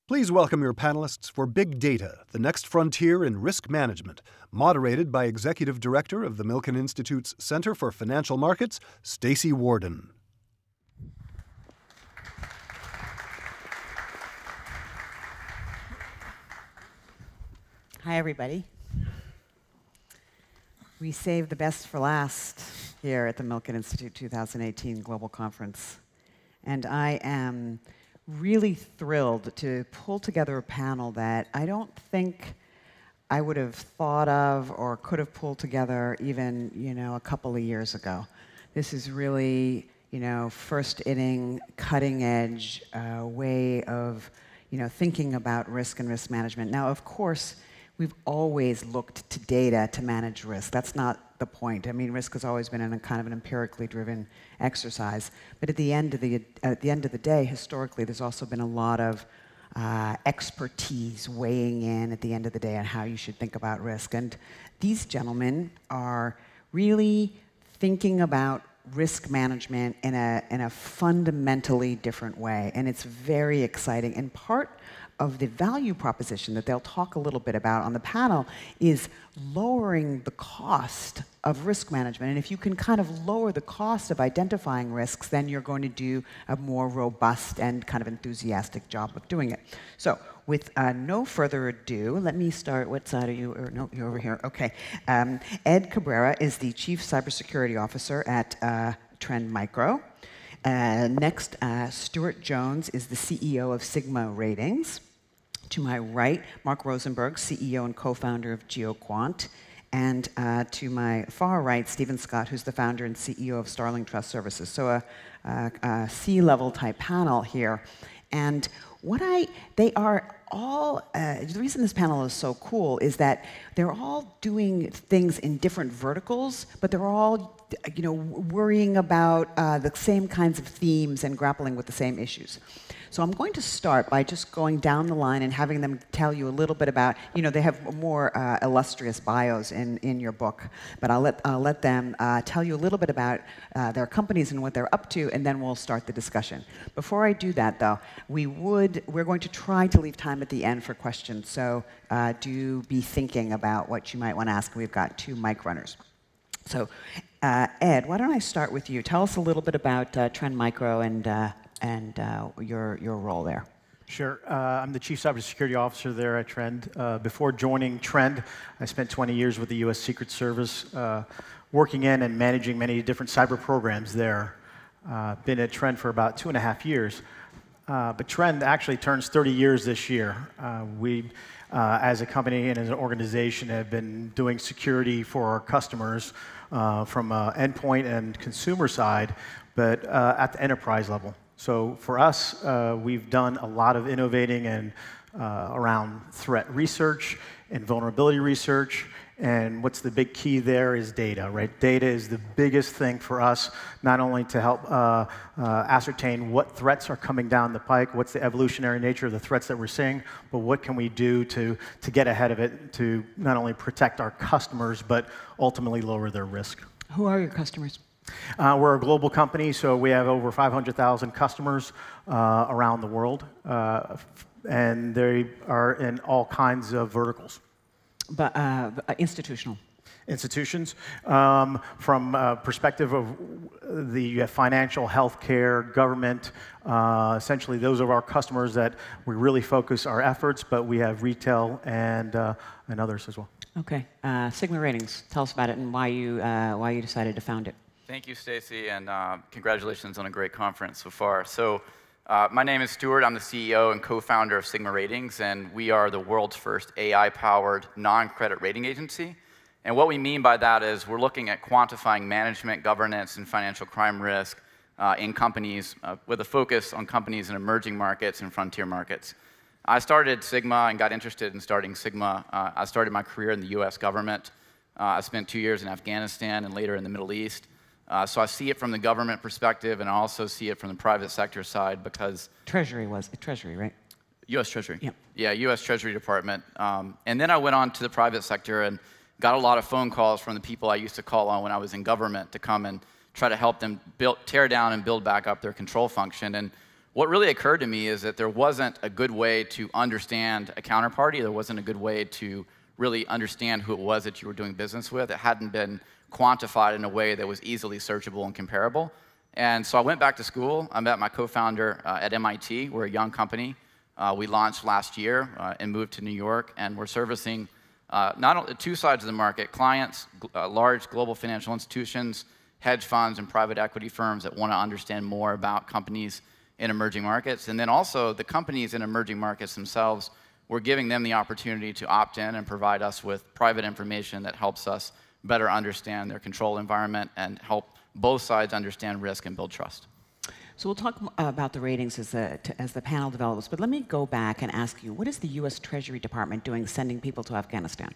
Please welcome your panelists for Big Data, the Next Frontier in Risk Management, moderated by Executive Director of the Milken Institute's Center for Financial Markets, Staci Warden. Hi, everybody. We saved the best for last here at the Milken Institute 2018 Global Conference. And I am really thrilled to pull together a panel that I don't think I would have thought of or could have pulled together even, a couple of years ago. This is really, first inning, cutting edge way of, thinking about risk and risk management. Now, of course, we've always looked to data to manage risk. That's not the point. I mean, risk has always been a kind of an empirically driven exercise. But at the end of the day, historically, there's also been a lot of expertise weighing in at the end of the day on how you should think about risk. And these gentlemen are really thinking about risk management in a fundamentally different way. And it's very exciting. And part of the value proposition that they'll talk a little bit about on the panel is lowering the cost of risk management. And if you can kind of lower the cost of identifying risks, then you're going to do a more robust and kind of enthusiastic job of doing it. So with no further ado, let me start. What side are you? Or no, you're over here. OK. Ed Cabrera is the Chief Cybersecurity Officer at Trend Micro. Next, Stuart Jones is the CEO of Sigma Ratings. To my right, Mark Rosenberg, CEO and co-founder of GeoQuant. And to my far right, Stephen Scott, who's the founder and CEO of Starling Trust Services. So a C-level type panel here. And they are all, the reason this panel is so cool is that they're all doing things in different verticals, but they're all worrying about the same kinds of themes and grappling with the same issues. So I'm going to start by just going down the line and having them tell you a little bit about, they have more illustrious bios in your book, but I'll let them tell you a little bit about their companies and what they're up to, and then we'll start the discussion. Before I do that, though, we're going to try to leave time at the end for questions, so do be thinking about what you might want to ask. We've got 2 mic runners. So, Ed, why don't I start with you? Tell us a little bit about Trend Micro and your role there. Sure. I'm the Chief Cybersecurity Officer there at Trend. Before joining Trend, I spent 20 years with the U.S. Secret Service, working in and managing many different cyber programs there. Been at Trend for about 2.5 years. But Trend actually turns 30 years this year. We, as a company and as an organization, have been doing security for our customers from endpoint and consumer side, but at the enterprise level. So for us, we've done a lot of innovating and around threat research and vulnerability research. And what's the big key there is data, right? Data is the biggest thing for us, not only to help ascertain what threats are coming down the pike, what's the evolutionary nature of the threats that we're seeing, but what can we do to get ahead of it to not only protect our customers, but ultimately lower their risk. Who are your customers? We're a global company, so we have over 500,000 customers around the world, and they are in all kinds of verticals. But institutional. Institutions, from perspective of the financial, healthcare, government, essentially those are our customers that we really focus our efforts, but we have retail and others as well. Okay, Sigma Ratings, tell us about it and why you decided to found it. Thank you, Staci, and congratulations on a great conference so far. So, my name is Stuart. I'm the CEO and co-founder of Sigma Ratings, and we are the world's first AI-powered non-credit rating agency. And what we mean by that is we're looking at quantifying management, governance, and financial crime risk in companies with a focus on companies in emerging markets and frontier markets. I started Sigma and got interested in starting Sigma. I started my career in the US government. I spent 2 years in Afghanistan and later in the Middle East. So I see it from the government perspective, and I also see it from the private sector side because... Treasury, right? U.S. Treasury. Yeah. Yeah, U.S. Treasury Department. And then I went on to the private sector and got a lot of phone calls from the people I used to call on when I was in government to come and try to help them tear down and build back up their control function. And what really occurred to me is that there wasn't a good way to understand a counterparty. There wasn't a good way to really understand who it was that you were doing business with. It hadn't been quantified in a way that was easily searchable and comparable. And so I went back to school. I met my co-founder at MIT. We're a young company. We launched last year and moved to New York, and we're servicing not only two sides of the market: clients, large global financial institutions, hedge funds, and private equity firms that want to understand more about companies in emerging markets. And then also the companies in emerging markets themselves, we're giving them the opportunity to opt in and provide us with private information that helps us better understand their control environment and help both sides understand risk and build trust. So we'll talk about the ratings as the panel develops, but let me go back and ask you, what is the US Treasury Department doing sending people to Afghanistan?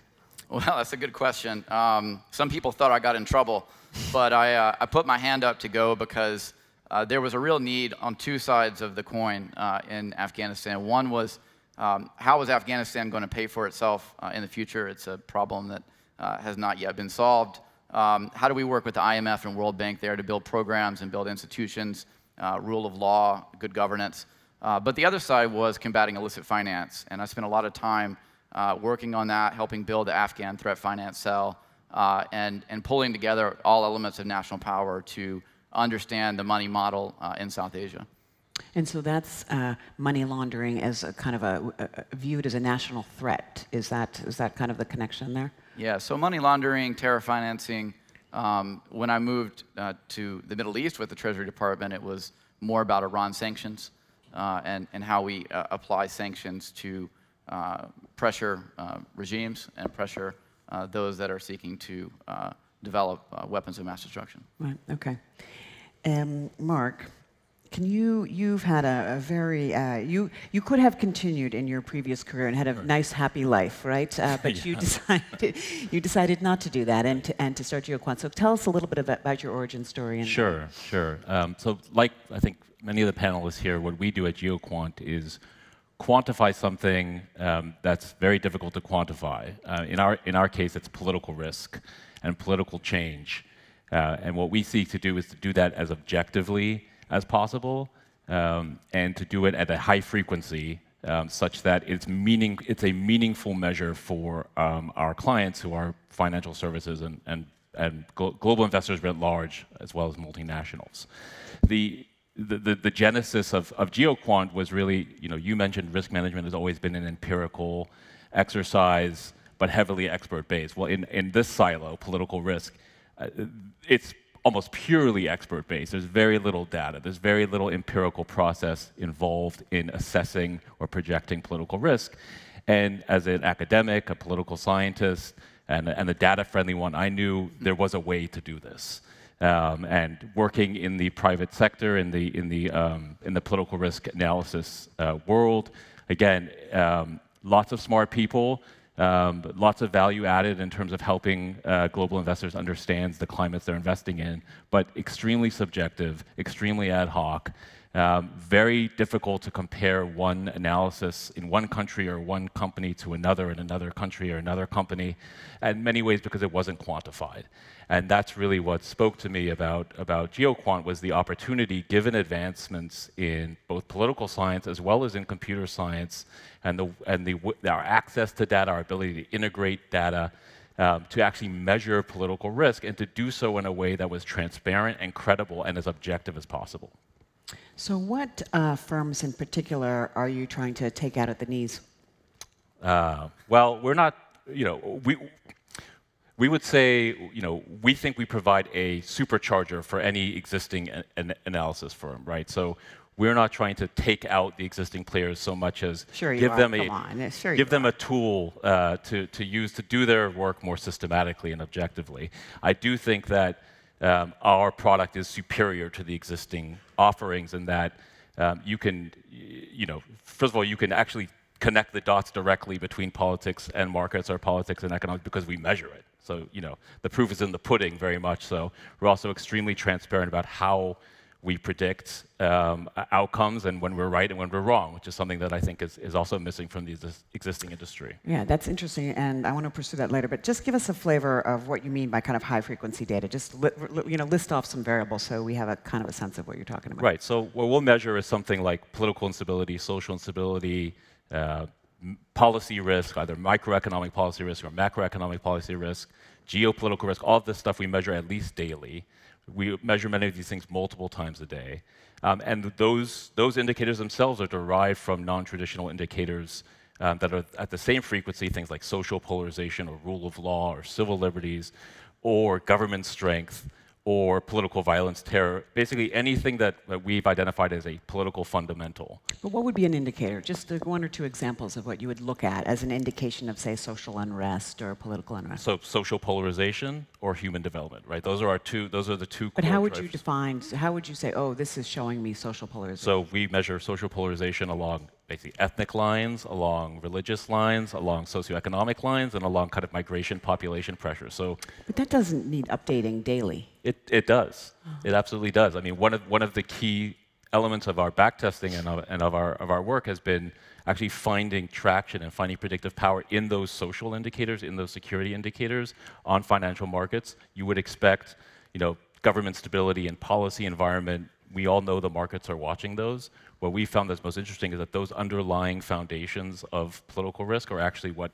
Well, that's a good question. Some people thought I got in trouble, but I put my hand up to go because there was a real need on two sides of the coin in Afghanistan. One was, how is Afghanistan going to pay for itself in the future? It's a problem that has not yet been solved. How do we work with the IMF and World Bank there to build programs and build institutions, rule of law, good governance? But the other side was combating illicit finance, and I spent a lot of time working on that, helping build the Afghan Threat Finance Cell, and pulling together all elements of national power to understand the money model in South Asia. And so that's money laundering as a kind of viewed as a national threat. Is that kind of the connection there? Yeah, so money laundering, terror financing, when I moved to the Middle East with the Treasury Department, it was more about Iran sanctions and how we apply sanctions to pressure regimes and pressure those that are seeking to develop weapons of mass destruction. Right, okay. Mark, you've had a very, you could have continued in your previous career and had a nice, happy life, right? But you decided not to do that and to start GeoQuant. So tell us a little bit about your origin story. And Sure. So like I think many of the panelists here, what we do at GeoQuant is quantify something that's very difficult to quantify. In our case, it's political risk and political change. And what we seek to do is to do that as objectively as possible, and to do it at a high frequency, such that it's a meaningful measure for our clients, who are financial services and global investors writ large, as well as multinationals. The genesis of GeoQuant was really, you mentioned risk management has always been an empirical exercise, but heavily expert-based. Well, in this silo, political risk, it's almost purely expert-based. There's very little data. There's very little empirical process involved in assessing or projecting political risk. And as an academic, a political scientist, and a data-friendly one, I knew there was a way to do this. And working in the private sector, in the political risk analysis world, again, lots of smart people. Lots of value added in terms of helping global investors understand the climates they're investing in, but extremely subjective, extremely ad hoc, very difficult to compare one analysis in one country or one company to another in another country or another company, in many ways because it wasn't quantified. And that's really what spoke to me about GeoQuant, was the opportunity, given advancements in both political science as well as in computer science, and our access to data, our ability to integrate data, to actually measure political risk, and to do so in a way that was transparent and credible and as objective as possible. So what firms in particular are you trying to take out at the knees? Well, we're not, we would say, we think we provide a supercharger for any existing analysis firm, right? So we're not trying to take out the existing players so much as give them a tool to use to do their work more systematically and objectively. I do think that our product is superior to the existing offerings in that you can, first of all, you can actually connect the dots directly between politics and markets, or politics and economics, because we measure it. So, the proof is in the pudding, very much so. We're also extremely transparent about how we predict outcomes and when we're right and when we're wrong, which is something that I think is also missing from the existing industry. Yeah, that's interesting, and I want to pursue that later. But just give us a flavor of what you mean by kind of high-frequency data. Just list off some variables so we have a kind of a sense of what you're talking about. Right. So what we'll measure is something like political instability, social instability, policy risk, either microeconomic policy risk or macroeconomic policy risk, geopolitical risk. All of this stuff we measure at least daily. We measure many of these things multiple times a day. And those indicators themselves are derived from non-traditional indicators that are at the same frequency, things like social polarization or rule of law or civil liberties or government strength or political violence, terror, basically anything that we've identified as a political fundamental. But what would be an indicator? Just one or two examples of what you would look at as an indication of, say, social unrest or political unrest. So social polarization or human development, right? Those are the two. But how would you define? How would you say, oh, this is showing me social polarization? So we measure social polarization along basically ethnic lines, along religious lines, along socioeconomic lines, and along kind of migration population pressure. So, but that doesn't need updating daily. It does. Oh. It absolutely does. I mean, one of the key elements of our backtesting and of our work has been actually finding traction and finding predictive power in those social indicators, in those security indicators on financial markets. You would expect, government stability and policy environment. We all know the markets are watching those. What we found that's most interesting is that those underlying foundations of political risk are actually what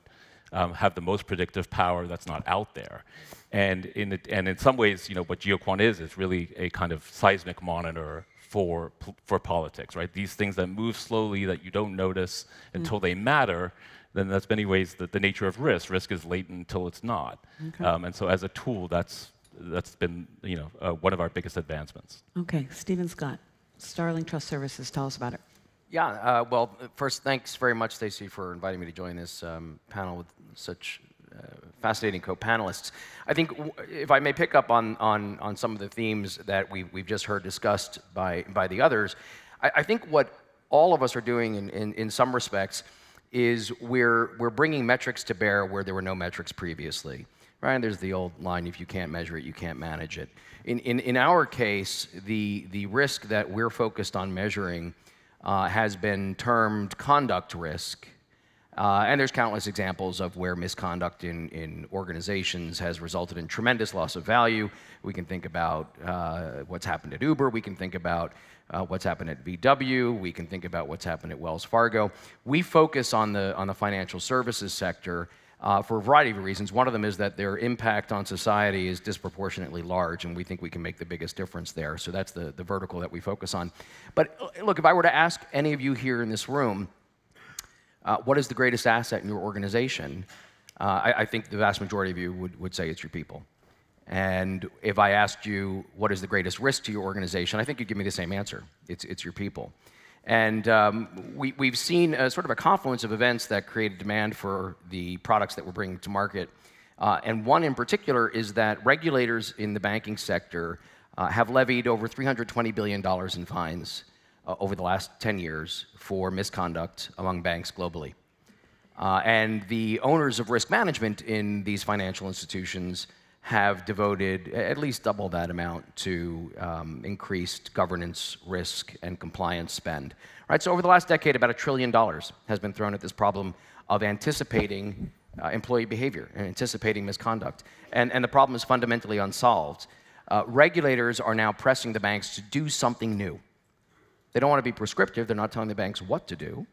have the most predictive power that's not out there. And in some ways, what GeoQuant is really a kind of seismic monitor for politics, right? These things that move slowly that you don't notice until they matter, then that's many ways the nature of risk. Risk is latent until it's not. Okay. And so as a tool, that's been one of our biggest advancements. Okay, Stephen Scott, Starling Trust Services, tell us about it. Yeah, well, first, thanks very much, Staci, for inviting me to join this panel with such fascinating co-panelists. I think if I may pick up on some of the themes that we've just heard discussed by the others, I think what all of us are doing in some respects is we're bringing metrics to bear where there were no metrics previously. Right? There's the old line, if you can't measure it, you can't manage it. In our case, the risk that we're focused on measuring has been termed conduct risk. And there's countless examples of where misconduct in organizations has resulted in tremendous loss of value. We can think about what's happened at Uber. We can think about what's happened at VW. We can think about what's happened at Wells Fargo. We focus on the financial services sector for a variety of reasons. One of them is that their impact on society is disproportionately large, and we think we can make the biggest difference there. So that's the vertical that we focus on. But look, if I were to ask any of you here in this room, what is the greatest asset in your organization? I think the vast majority of you would say it's your people. And if I asked you what is the greatest risk to your organization, I think you'd give me the same answer. It's your people. And we've seen sort of a confluence of events that created demand for the products that we're bringing to market. And one in particular is that regulators in the banking sector have levied over $320 billion in fines over the last 10 years for misconduct among banks globally. And the owners of risk management in these financial institutions have devoted at least double that amount to increased governance, risk, and compliance spend. Right? So over the last decade, about $1 trillion has been thrown at this problem of anticipating employee behavior and anticipating misconduct. And the problem is fundamentally unsolved. Regulators are now pressing the banks to do something new. They don't want to be prescriptive. They're not telling the banks what to do.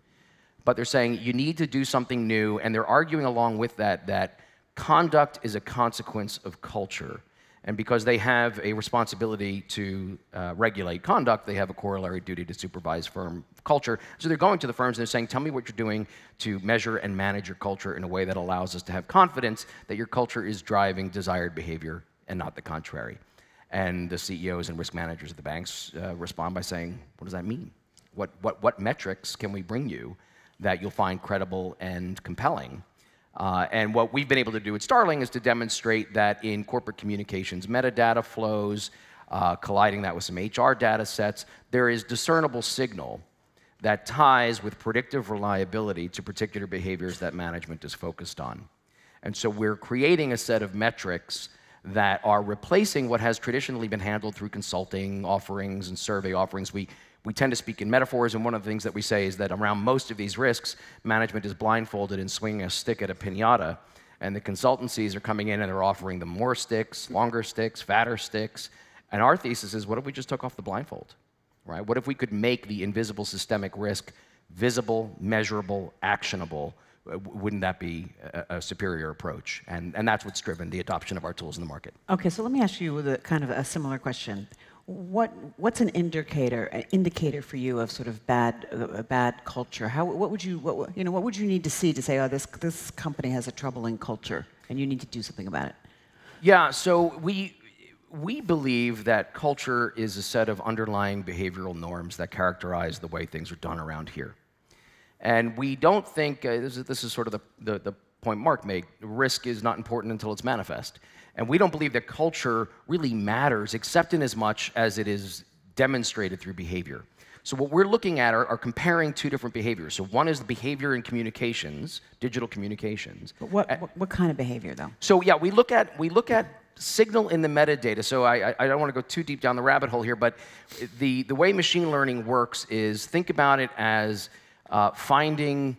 But they're saying you need to do something new, and they're arguing along with that conduct is a consequence of culture. And because they have a responsibility to regulate conduct, they have a corollary duty to supervise firm culture. So they're going to the firms and they're saying, tell me what you're doing to measure and manage your culture in a way that allows us to have confidence that your culture is driving desired behavior and not the contrary. And the CEOs and risk managers of the banks respond by saying, what does that mean? What metrics can we bring you that you'll find credible and compelling? And what we've been able to do at Starling is to demonstrate that in corporate communications metadata flows, colliding that with some HR data sets, there is discernible signal that ties with predictive reliability to particular behaviors that management is focused on. And so we're creating a set of metrics that are replacing what has traditionally been handled through consulting offerings and survey offerings. We tend to speak in metaphors, and one of the things that we say is that around most of these risks, management is blindfolded and swinging a stick at a piñata, and the consultancies are coming in and they're offering them more sticks, longer sticks, fatter sticks. And our thesis is, what if we just took off the blindfold, right? What if we could make the invisible systemic risk visible, measurable, actionable? Wouldn't that be a superior approach? And that's what's driven the adoption of our tools in the market. Okay, so let me ask you kind of a similar question. What's an indicator for you of sort of bad culture? What would you need to see to say, oh, this company has a troubling culture, and you need to do something about it? Yeah, so we believe that culture is a set of underlying behavioral norms that characterize the way things are done around here. And we don't think, this is sort of the point Mark made, risk is not important until it's manifest. And we don't believe that culture really matters except in as much as it is demonstrated through behavior. So what we're looking at are comparing two different behaviors. So one is the behavior in communications, digital communications. But what kind of behavior, though? So yeah, we look at signal in the metadata. So I don't want to go too deep down the rabbit hole here, but the way machine learning works is, think about it as finding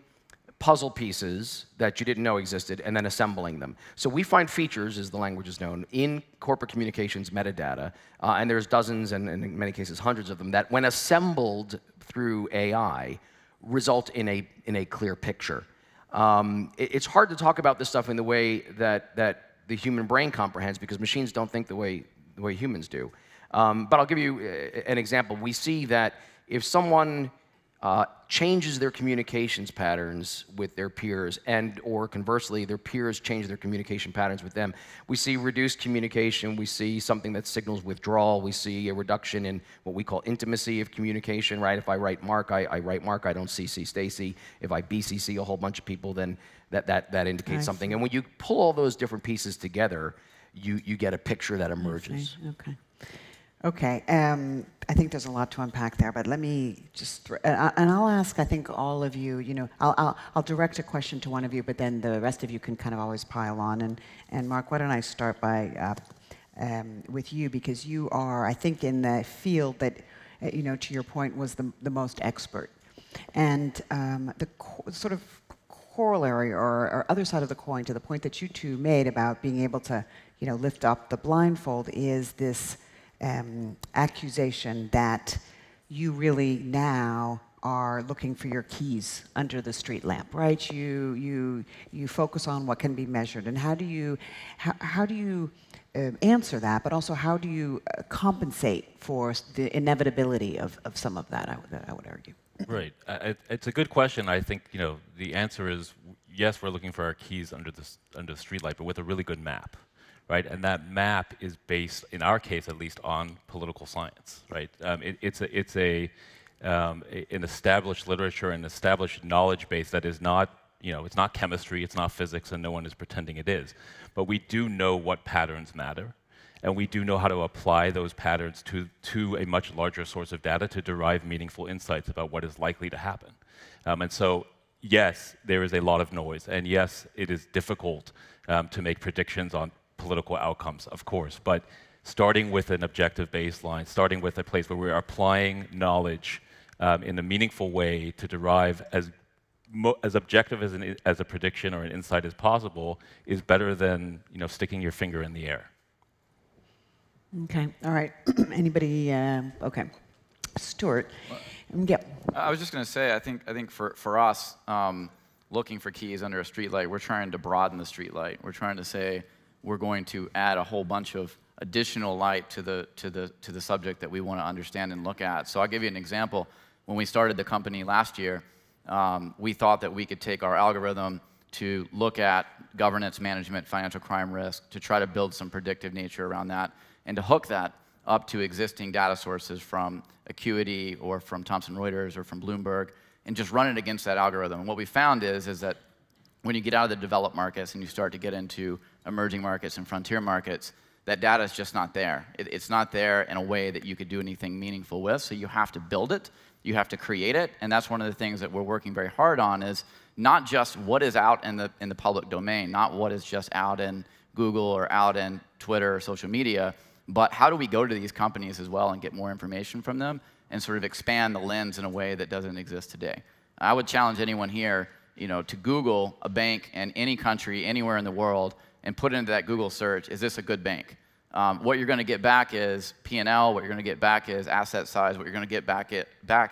puzzle pieces that you didn't know existed and then assembling them. So we find features, as the language is known, in corporate communications metadata, and there's dozens and in many cases hundreds of them, that when assembled through AI result in a clear picture. It's hard to talk about this stuff in the way that the human brain comprehends, because machines don't think the way humans do. But I'll give you an example. We see that if someone changes their communications patterns with their peers, or conversely, their peers change their communication patterns with them, we see reduced communication, we see something that signals withdrawal, we see a reduction in what we call intimacy of communication, right? If I write Mark, I write Mark, I don't CC Staci. If I BCC a whole bunch of people, then that indicates something. And when you pull all those different pieces together, you get a picture that emerges. Okay, I think there's a lot to unpack there, but let me just, and I'll ask, I think, all of you, I'll direct a question to one of you, but then the rest of you can kind of always pile on. And Mark, why don't I start by, with you, because you are, I think, in the field that, to your point, was the most expert. And the sort of corollary or other side of the coin to the point that you two made about being able to, lift up the blindfold is this accusation that you really now are looking for your keys under the street lamp, right? You focus on what can be measured, and how do you answer that? But also, how do you compensate for the inevitability of some of that? I would argue. Right. It's a good question. I think the answer is yes. We're looking for our keys under the street light, but with a really good map. Right, and that map is based, in our case at least, on political science. Right, it's an established literature, an established knowledge base that is not, it's not chemistry, it's not physics, and no one is pretending it is. But we do know what patterns matter, and we do know how to apply those patterns to a much larger source of data to derive meaningful insights about what is likely to happen. And so, yes, there is a lot of noise, and yes, it is difficult to make predictions on political outcomes, of course, but starting with an objective baseline, starting with a place where we're applying knowledge in a meaningful way to derive as objective as a prediction or an insight as possible is better than sticking your finger in the air. Okay, all right. Anybody? Okay, Stuart. Yeah. I was just going to say, I think for us, looking for keys under a streetlight, we're trying to broaden the streetlight. We're trying to say, we're going to add a whole bunch of additional light to the subject that we want to understand and look at. So I'll give you an example. When we started the company last year, we thought that we could take our algorithm to look at governance management, financial crime risk, to try to build some predictive nature around that, and to hook that up to existing data sources from Acuity or from Thomson Reuters or from Bloomberg, and just run it against that algorithm. And what we found is that when you get out of the developed markets and you start to get into emerging markets and frontier markets, that data is just not there. It's not there in a way that you could do anything meaningful with, so you have to build it, you have to create it, and that's one of the things that we're working very hard on, is not just what is out in the public domain, not what is just out in Google or out in Twitter or social media, but how do we go to these companies as well and get more information from them and sort of expand the lens in a way that doesn't exist today? I would challenge anyone here, to Google a bank in any country, anywhere in the world, and put into that Google search, is this a good bank? What you're going to get back is P&L, what you're going to get back is asset size, what you're going to get back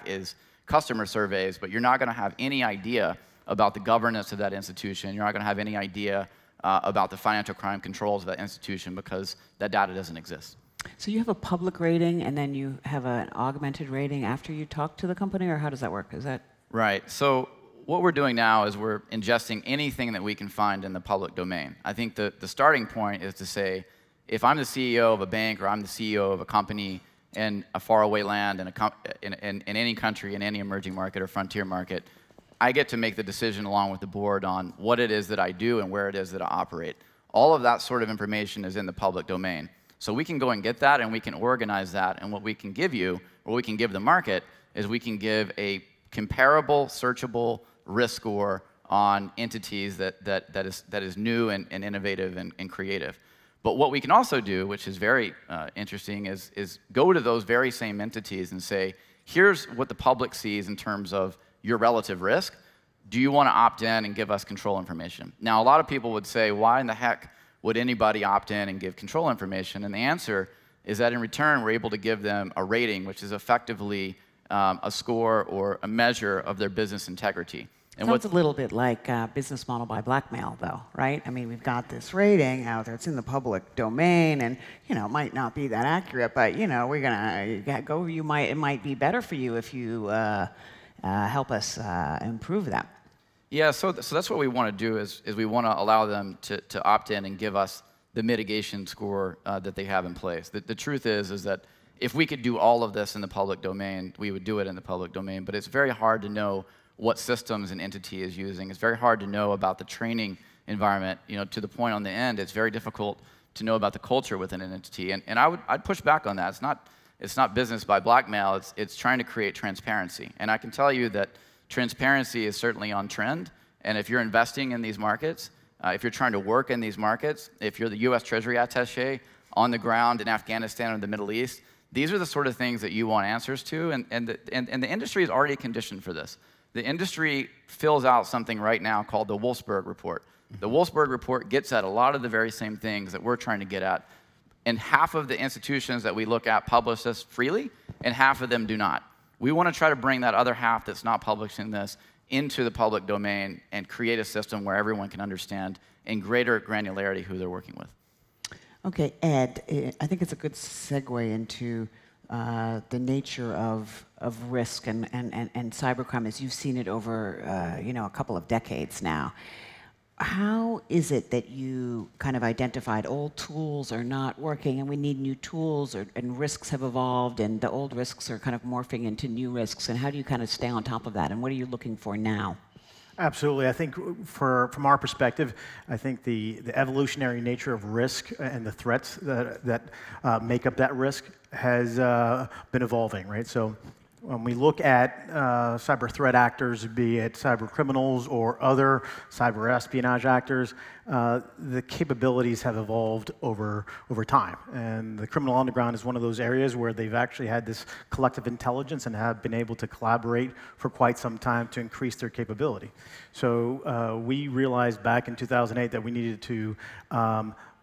is customer surveys, but you're not going to have any idea about the governance of that institution. You're not going to have any idea about the financial crime controls of that institution because that data doesn't exist. So you have a public rating, and then you have an augmented rating after you talk to the company, or how does that work? Is that right? So what we're doing now is we're ingesting anything that we can find in the public domain. I think the starting point is to say, if I'm the CEO of a bank or I'm the CEO of a company in a faraway land in any country, in any emerging market or frontier market, I get to make the decision along with the board on what it is that I do and where it is that I operate. All of that sort of information is in the public domain. So we can go and get that, and we can organize that, and what we can give you, or we can give the market, is we can give a comparable, searchable risk score on entities that is new and innovative and creative. But what we can also do, which is very interesting, is go to those very same entities and say, here's what the public sees in terms of your relative risk. Do you want to opt in and give us control information? Now, a lot of people would say, why in the heck would anybody opt in and give control information? And the answer is that in return, we're able to give them a rating, which is effectively a score or a measure of their business integrity. And sounds a little bit like business model by blackmail, though, right? I mean, we've got this rating out there. It's in the public domain, and it might not be that accurate, but we're gonna go. It might be better for you if you help us improve that. Yeah. So that's what we want to do is we want to allow them to opt in and give us the mitigation score that they have in place. The truth is that if we could do all of this in the public domain, we would do it in the public domain. But it's very hard to know what systems an entity is using. It's very hard to know about the training environment. To the point on the end, it's very difficult to know about the culture within an entity. And I'd push back on that. It's not business by blackmail. It's trying to create transparency. And I can tell you that transparency is certainly on trend. And if you're investing in these markets, if you're trying to work in these markets, if you're the U.S. Treasury attaché on the ground in Afghanistan or the Middle East, these are the sort of things that you want answers to. And the industry is already conditioned for this. The industry fills out something right now called the Wolfsburg Report. The Wolfsburg Report gets at a lot of the very same things that we're trying to get at. And half of the institutions that we look at publish this freely, and half of them do not. We want to try to bring that other half that's not publishing this into the public domain and create a system where everyone can understand in greater granularity who they're working with. Okay, Ed, I think it's a good segue into the nature of risk and cybercrime as you've seen it over a couple of decades now. How is it that you kind of identified old tools are not working and we need new tools, and risks have evolved and the old risks are kind of morphing into new risks, and how do you kind of stay on top of that, and what are you looking for now? Absolutely. I think from our perspective, I think the evolutionary nature of risk and the threats that make up that risk has been evolving, right? So when we look at cyber threat actors, be it cyber criminals or other cyber espionage actors, the capabilities have evolved over time. And the criminal underground is one of those areas where they've actually had this collective intelligence and have been able to collaborate for quite some time to increase their capability. So we realized back in 2008 that we needed to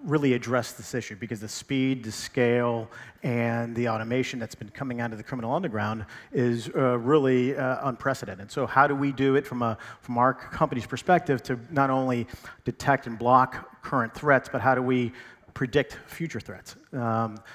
really address this issue, because the speed, the scale, and the automation that's been coming out of the criminal underground is really unprecedented. So how do we do it from our company's perspective to not only detect and block current threats, but how do we predict future threats?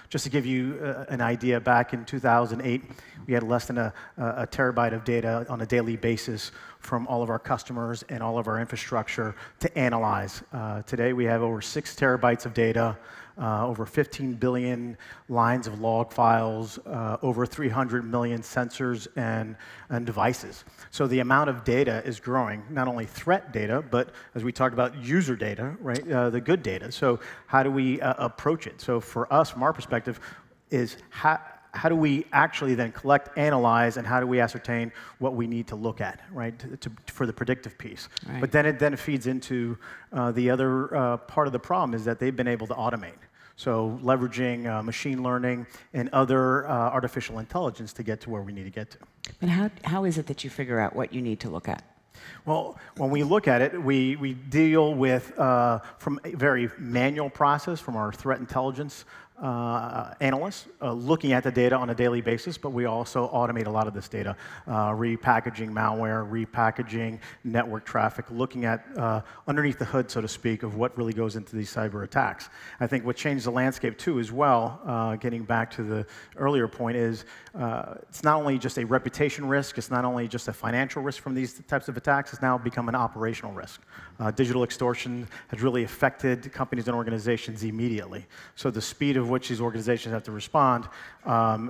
Just to give you an idea, back in 2008, we had less than a terabyte of data on a daily basis from all of our customers and all of our infrastructure to analyze. Today, we have over 6 terabytes of data, over 15 billion lines of log files, over 300 million sensors and devices. So the amount of data is growing, not only threat data, but as we talked about, user data, right? The good data. So how do we approach it? So for us, from our perspective, is how do we actually then collect, analyze, and how do we ascertain what we need to look at, right, for the predictive piece? Right. But then it feeds into the other part of the problem is that they've been able to automate. So leveraging machine learning and other artificial intelligence to get to where we need to get to. But how is it that you figure out what you need to look at? Well, when we look at it, we deal with from a very manual process from our threat intelligence analysts looking at the data on a daily basis, but we also automate a lot of this data, repackaging malware, repackaging network traffic, looking at underneath the hood, so to speak, of what really goes into these cyber attacks. I think what changed the landscape too as well, getting back to the earlier point, is it's not only just a reputation risk, it's not only just a financial risk from these types of attacks, it's now become an operational risk. Digital extortion has really affected companies and organizations immediately. So the speed of which these organizations have to respond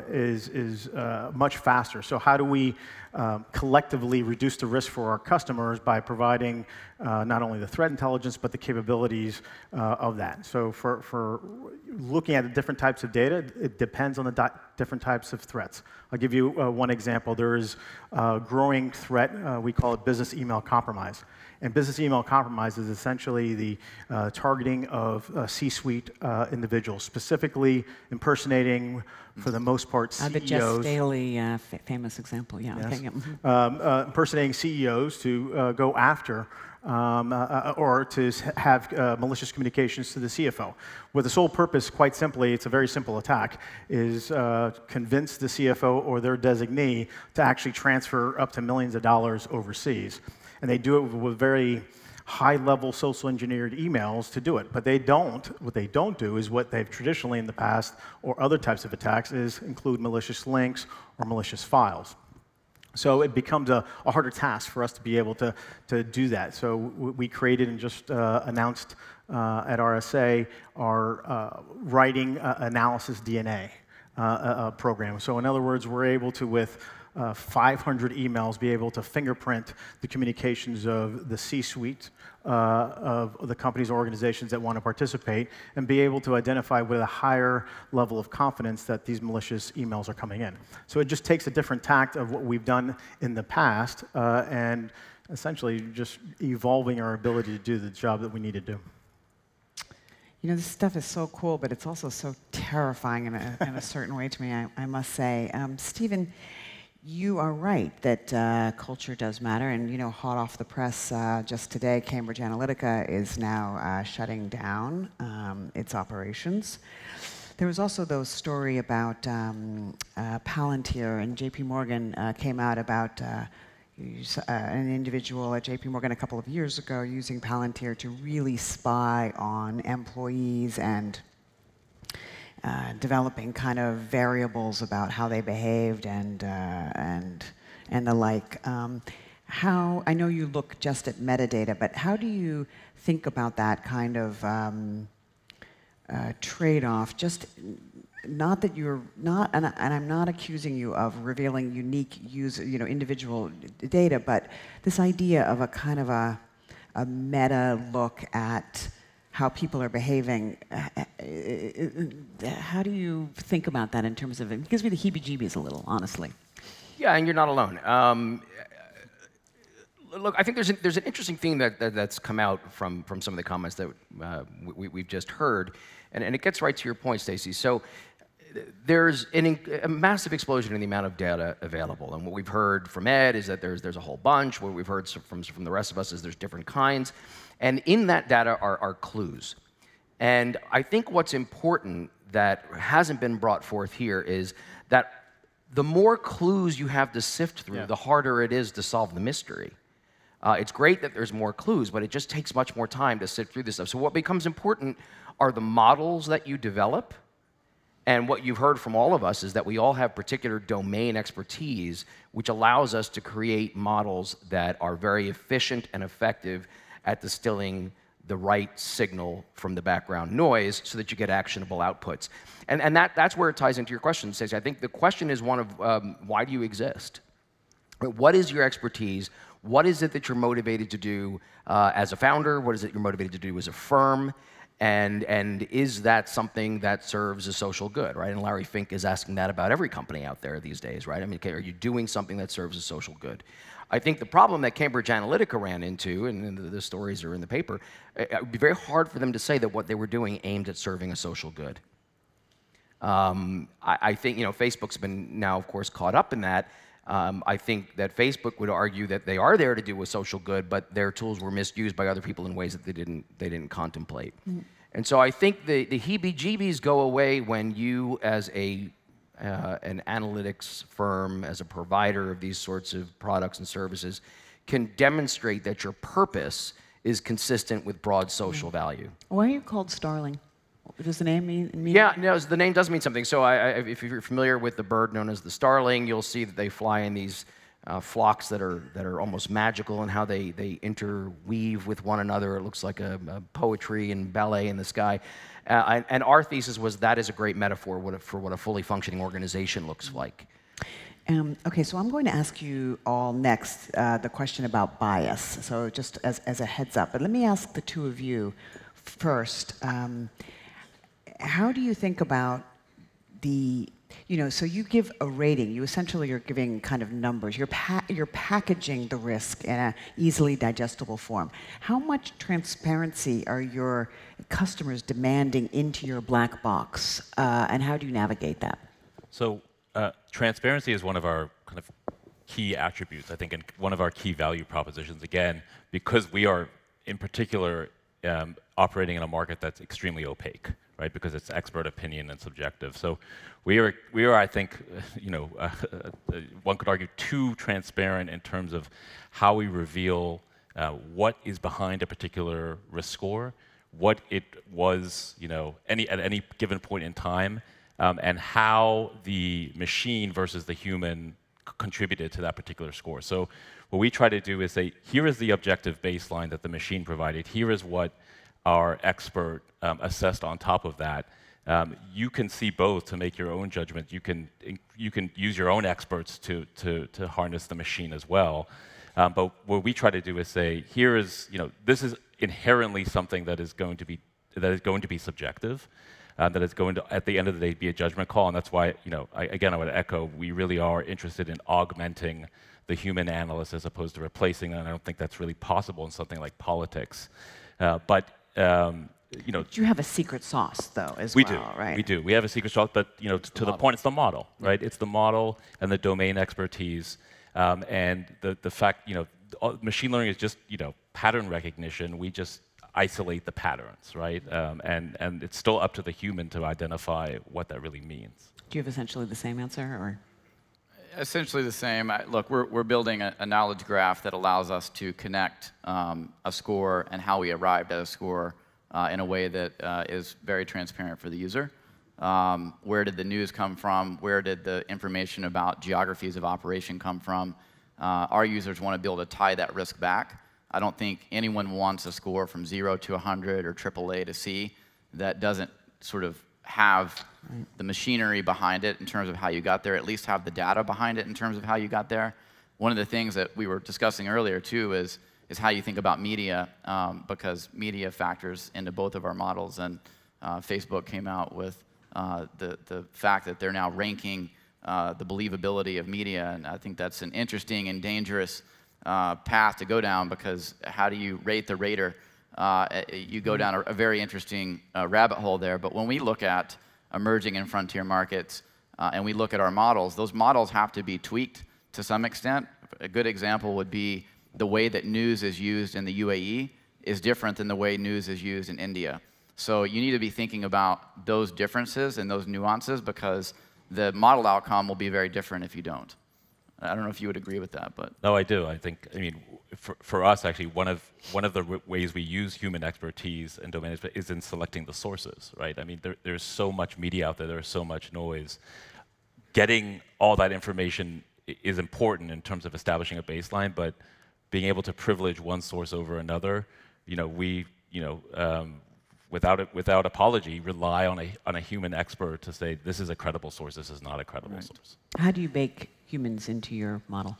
is much faster. So how do we collectively reduce the risk for our customers by providing not only the threat intelligence, but the capabilities of that? So for looking at the different types of data, it depends on the different types of threats. I'll give you one example. There is a growing threat, we call it business email compromise. And business email compromise is essentially the targeting of C-suite individuals, specifically impersonating, for the most part, CEOs. The Just Daily famous example, yeah. Yes. Okay, impersonating CEOs to go after or to have malicious communications to the CFO. With the sole purpose, quite simply, it's a very simple attack, is convince the CFO or their designee to actually transfer up to millions of dollars overseas. And they do it with very high-level social engineered emails to do it. But what they don't do is what they've traditionally in the past, or other types of attacks, is include malicious links or malicious files. So it becomes a harder task for us to be able to do that. So we created and just announced at RSA our writing analysis DNA program. So in other words, we're able to, with 500 emails, be able to fingerprint the communications of the C-suite of the companies or organizations that want to participate, and be able to identify with a higher level of confidence that these malicious emails are coming in. So it just takes a different tact of what we've done in the past, and essentially just evolving our ability to do the job that we need to do. You know, this stuff is so cool, but it's also so terrifying in a certain way to me, I must say. Stephen, you are right that culture does matter, and you know, hot off the press just today, Cambridge Analytica is now shutting down its operations. There was also the story about Palantir, and JP Morgan came out about an individual at JP Morgan a couple of years ago using Palantir to really spy on employees and developing kind of variables about how they behaved and the like. I know you look just at metadata, but how do you think about that kind of trade-off? Just not that you're not, and I'm not accusing you of revealing unique individual data, but this idea of a kind of a meta look at how people are behaving. How do you think about that in terms of it? It gives me the heebie-jeebies a little, honestly. Yeah, and you're not alone. Look, I think there's an interesting theme that's come out from some of the comments that we've just heard, and it gets right to your point, Staci. So there's a massive explosion in the amount of data available, and what we've heard from Ed is that there's a whole bunch. What we've heard from the rest of us is there's different kinds. And in that data are clues. And I think what's important that hasn't been brought forth here is that the more clues you have to sift through, the harder it is to solve the mystery. It's great that there's more clues, but it just takes much more time to sift through this stuff. So what becomes important are the models that you develop. And what you've heard from all of us is that we all have particular domain expertise, which allows us to create models that are very efficient and effective at distilling the right signal from the background noise so that you get actionable outputs. And that's where it ties into your question, Staci. I think the question is one of why do you exist? What is your expertise? What is it that you're motivated to do as a founder? What is it you're motivated to do as a firm? And is that something that serves a social good, right? And Larry Fink is asking that about every company out there these days, right? I mean, okay, are you doing something that serves a social good? I think the problem that Cambridge Analytica ran into, and the stories are in the paper, it would be very hard for them to say that what they were doing aimed at serving a social good. I think, Facebook's been now, of course, caught up in that. I think that Facebook would argue that they are there to do a social good, but their tools were misused by other people in ways that they didn't contemplate. Mm. And so I think the heebie-jeebies go away when you, as an analytics firm, as a provider of these sorts of products and services, can demonstrate that your purpose is consistent with broad social value. Why are you called Starling? Does the name mean? Yeah, no, the name does mean something. So if you're familiar with the bird known as the starling, you'll see that they fly in these flocks that are almost magical in how they interweave with one another. It looks like a poetry and ballet in the sky. And our thesis was that is a great metaphor for what a fully functioning organization looks like. Okay, so I'm going to ask you all next the question about bias. So just as a heads up, but let me ask the two of you first. How do you think about so you give a rating. You essentially are giving kind of numbers. You're packaging the risk in an easily digestible form. How much transparency are your customers demanding into your black box, and how do you navigate that? So transparency is one of our kind of key attributes, I think, and one of our key value propositions, again, because we are, in particular, operating in a market that's extremely opaque, right? Because it's expert opinion and subjective. So we are, I think, one could argue, too transparent in terms of how we reveal what is behind a particular risk score, what it was, at any given point in time, and how the machine versus the human contributed to that particular score. So what we try to do is say, here is the objective baseline that the machine provided. Here is what our expert assessed on top of that. You can see both to make your own judgment. You can use your own experts to harness the machine as well. But what we try to do is say, here is, this is inherently something that is going to be subjective. That is going to, at the end of the day, be a judgment call, and that's why, I would echo, we really are interested in augmenting the human analyst as opposed to replacing them. I don't think that's really possible in something like politics. But you have a secret sauce, though, as well, right? We do. We have a secret sauce, but to the point, it's the model, right? It's the model and the domain expertise, and the fact, machine learning is just pattern recognition. We just isolate the patterns, right? And it's still up to the human to identify what that really means. Do you have essentially the same answer, or? Essentially the same. Look, we're building a knowledge graph that allows us to connect a score and how we arrived at a score in a way that is very transparent for the user. Where did the news come from? Where did the information about geographies of operation come from? Our users want to be able to tie that risk back. I don't think anyone wants a score from 0 to 100 or AAA to C that doesn't sort of have the machinery behind it in terms of how you got there, at least have the data behind it in terms of how you got there. One of the things that we were discussing earlier, too, is how you think about media, because media factors into both of our models. And Facebook came out with the fact that they're now ranking the believability of media, and I think that's an interesting and dangerous path to go down, because how do you rate the rater? You go down a very interesting rabbit hole there. But when we look at emerging and frontier markets and we look at our models, those models have to be tweaked to some extent. A good example would be the way that news is used in the UAE is different than the way news is used in India. So you need to be thinking about those differences and those nuances, because the model outcome will be very different if you don't. I don't know if you would agree with that, but no, I do. I mean, for us, actually, one of the ways we use human expertise and domain expertise is in selecting the sources, right? I mean, there's so much media out there. There's so much noise. Getting all that information is important in terms of establishing a baseline, but being able to privilege one source over another, without apology, rely on a human expert to say this is a credible source, this is not a credible source. How do you bake humans into your model?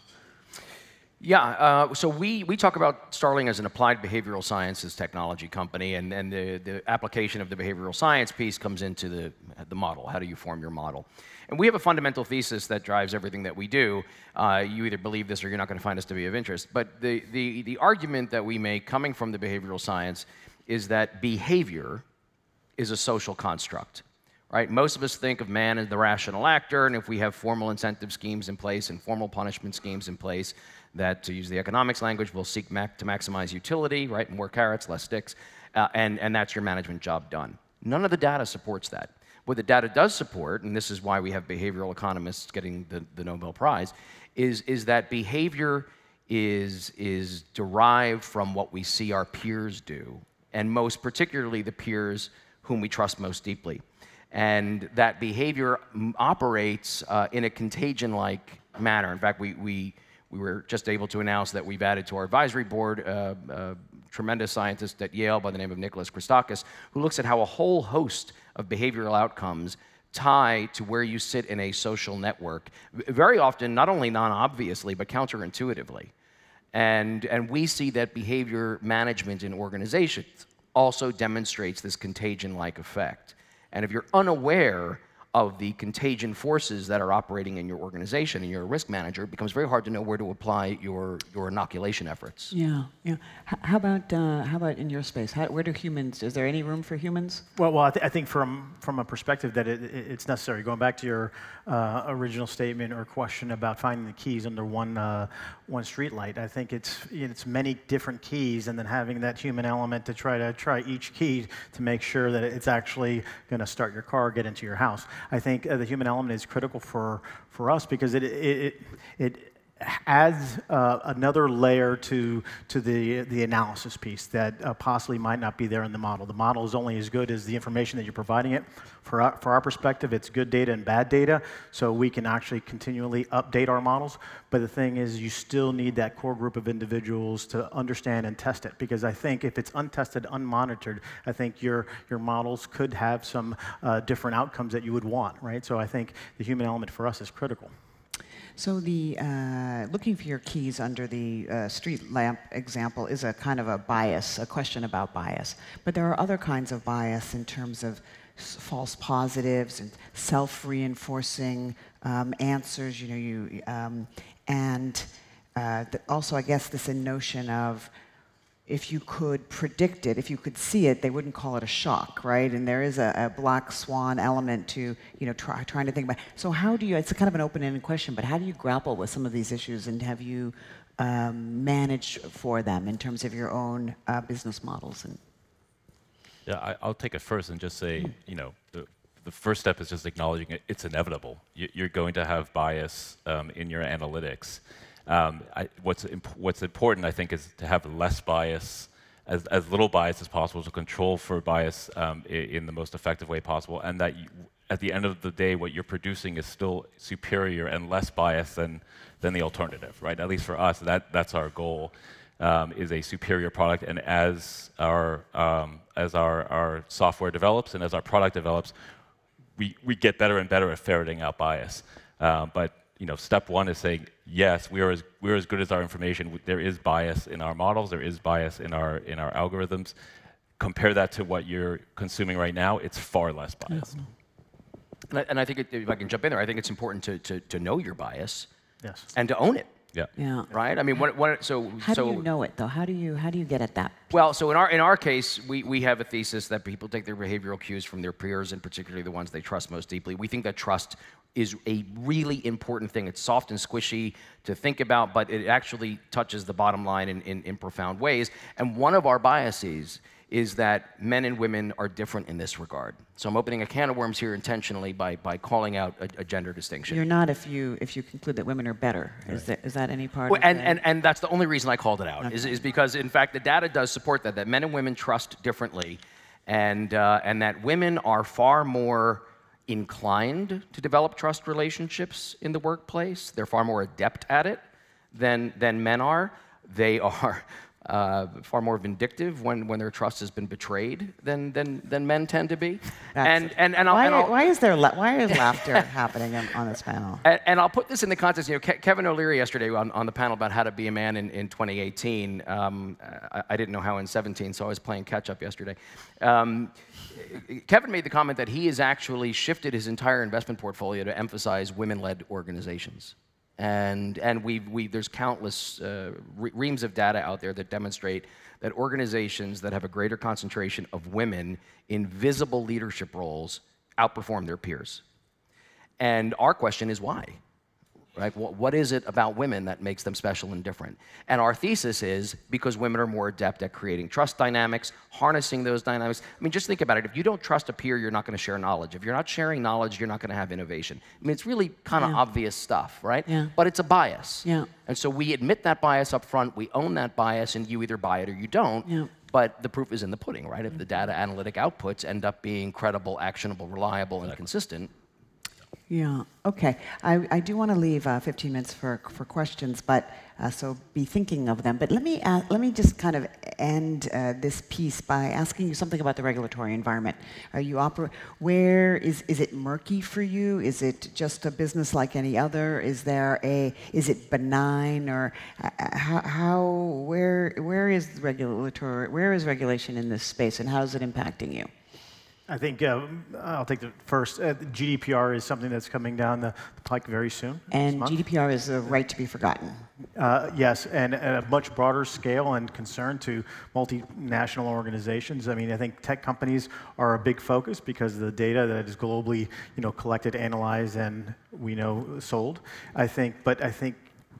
Yeah, so we talk about Starling as an applied behavioral sciences technology company, and the application of the behavioral science piece comes into the model. How do you form your model? And we have a fundamental thesis that drives everything that we do. You either believe this or you're not going to find us to be of interest. But the argument that we make coming from the behavioral science is that behavior is a social construct. Right? Most of us think of man as the rational actor, and if we have formal incentive schemes in place and formal punishment schemes in place that, to use the economics language, will seek to maximize utility, right? More carrots, less sticks, and that's your management job done. None of the data supports that. What the data does support, and this is why we have behavioral economists getting the Nobel Prize, is that behavior is derived from what we see our peers do, and most particularly the peers whom we trust most deeply. And that behavior operates in a contagion-like manner. In fact, we were just able to announce that we've added to our advisory board a tremendous scientist at Yale by the name of Nicholas Christakis, who looks at how a whole host of behavioral outcomes tie to where you sit in a social network, very often not only non-obviously, but counterintuitively. And we see that behavior management in organizations also demonstrates this contagion-like effect. And if you're unaware of the contagion forces that are operating in your organization and you're a risk manager, it becomes very hard to know where to apply your inoculation efforts. Yeah, yeah. How about in your space? Where do humans? Is there any room for humans? Well, I think from a perspective that it's necessary. Going back to your original statement or question about finding the keys under one streetlight, I think it's many different keys, and then having that human element to try each key to make sure that it's actually going to start your car, get into your house. I think the human element is critical for us because it adds another layer to the analysis piece that possibly might not be there in the model. The model is only as good as the information that you're providing it. For our perspective, it's good data and bad data, so we can actually continually update our models. But the thing is, you still need that core group of individuals to understand and test it, because I think if it's untested, unmonitored, I think your models could have some different outcomes that you would want, right? So I think the human element for us is critical. So the looking for your keys under the street lamp example is a kind of a bias, a question about bias. But there are other kinds of bias in terms of false positives and self-reinforcing answers. Also, I guess this notion of if you could predict it, if you could see it, they wouldn't call it a shock, right? And there is a black swan element to, trying to think about. So how do you? It's a kind of an open-ended question, but how do you grapple with some of these issues, and have you managed for them in terms of your own business models? Yeah, I'll take it first and just say, the first step is just acknowledging it's inevitable. You're going to have bias in your analytics. What's important, I think, is to have less bias, as little bias as possible, to control for bias in the most effective way possible, and that at the end of the day, what you're producing is still superior and less bias than the alternative, right? At least for us, that's our goal, is a superior product. And as our software develops and as our product develops, we get better and better at ferreting out bias. But step one is saying, yes, we're as good as our information. There is bias in our models. There is bias in our algorithms. Compare that to what you're consuming right now. It's far less bias. And I think, if I can jump in there, I think it's important to know your bias, yes, and to own it. Yeah. Right. I mean, how do you know it though? How do you get at that? Well, so in our case, we have a thesis that people take their behavioral cues from their peers, and particularly the ones they trust most deeply. We think that trust is a really important thing. It's soft and squishy to think about, but it actually touches the bottom line in profound ways. And one of our biases is that men and women are different in this regard. So I'm opening a can of worms here intentionally by calling out a gender distinction. You're not if you conclude that women are better. Right. Is that any part of and that's the only reason I called it out, okay. is because, in fact, the data does support that men and women trust differently, and that women are far more inclined to develop trust relationships in the workplace. They're far more adept at it than men are. They are far more vindictive when their trust has been betrayed than men tend to be. Why is laughter happening on this panel? And I'll put this in the context. You know, Kevin O'Leary yesterday on the panel about how to be a man in 2018. I didn't know how in 17, so I was playing catch up yesterday. Kevin made the comment that he has actually shifted his entire investment portfolio to emphasize women-led organizations. And there's countless reams of data out there that demonstrate that organizations that have a greater concentration of women in visible leadership roles outperform their peers. And our question is why? Right? What is it about women that makes them special and different? And our thesis is because women are more adept at creating trust dynamics, harnessing those dynamics. I mean, just think about it. If you don't trust a peer, you're not going to share knowledge. If you're not sharing knowledge, you're not going to have innovation. I mean, it's really kind of obvious stuff, right? Yeah. But it's a bias. Yeah. And so we admit that bias up front, we own that bias, and you either buy it or you don't. Yeah. But the proof is in the pudding, right? If the data analytic outputs end up being credible, actionable, reliable, and consistent. Yeah, okay. I do want to leave 15 minutes for questions, but so be thinking of them. But let me just kind of end this piece by asking you something about the regulatory environment. Are you where is it murky for you? Is it just a business like any other? Is it benign, or where is regulation in this space, and how is it impacting you? I think I'll take the first. GDPR is something that's coming down the pike very soon. And GDPR is a right to be forgotten. Yes, and at a much broader scale and concern to multinational organizations. I mean, I think tech companies are a big focus because of the data that is globally, collected, analyzed, and sold. I think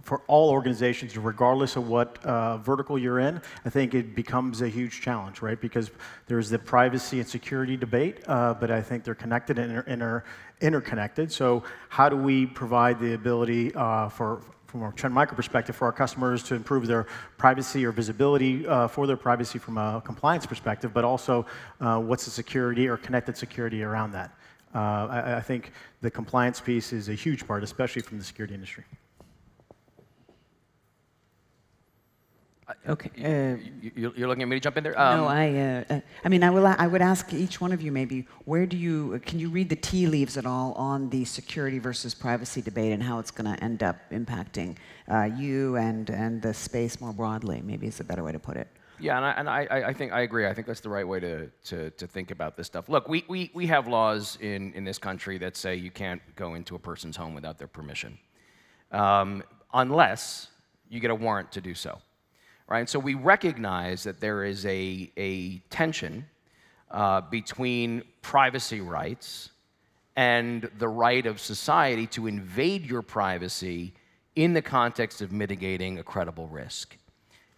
for all organizations, regardless of what vertical you're in, I think it becomes a huge challenge, right? Because there's the privacy and security debate, but I think they're connected and interconnected. So how do we provide the ability from a Trend Micro perspective for our customers to improve their privacy or visibility for their privacy from a compliance perspective, but also what's the security or connected security around that? I think the compliance piece is a huge part, especially from the security industry. Okay, you're looking at me to jump in there? No, I mean, I would ask each one of you maybe, can you read the tea leaves at all on the security versus privacy debate and how it's going to end up impacting you and the space more broadly? Maybe is a better way to put it. Yeah, and I think I agree. I think that's the right way to think about this stuff. Look, we have laws in this country that say you can't go into a person's home without their permission, unless you get a warrant to do so. Right? So we recognize that there is a tension between privacy rights and the right of society to invade your privacy in the context of mitigating a credible risk.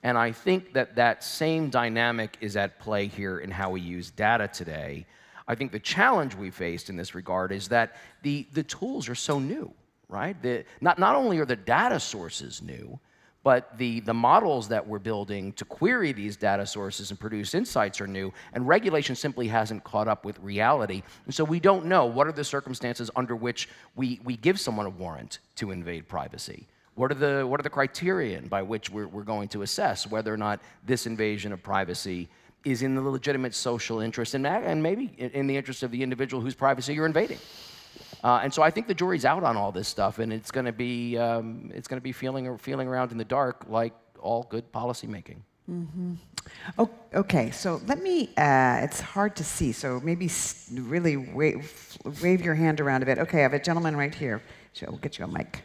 And I think that same dynamic is at play here in how we use data today. I think the challenge we faced in this regard is that the tools are so new, right? Not only are the data sources new, but the models that we're building to query these data sources and produce insights are new, and regulation simply hasn't caught up with reality. And so we don't know what are the circumstances under which we give someone a warrant to invade privacy. What are the criterion by which we're going to assess whether or not this invasion of privacy is in the legitimate social interest and maybe in the interest of the individual whose privacy you're invading? And so I think the jury's out on all this stuff, and it's going to be feeling around in the dark like all good policy making. Mm-hmm. Oh, okay, so let me. It's hard to see, so maybe really wave your hand around a bit. Okay, I have a gentleman right here. So we'll get you a mic.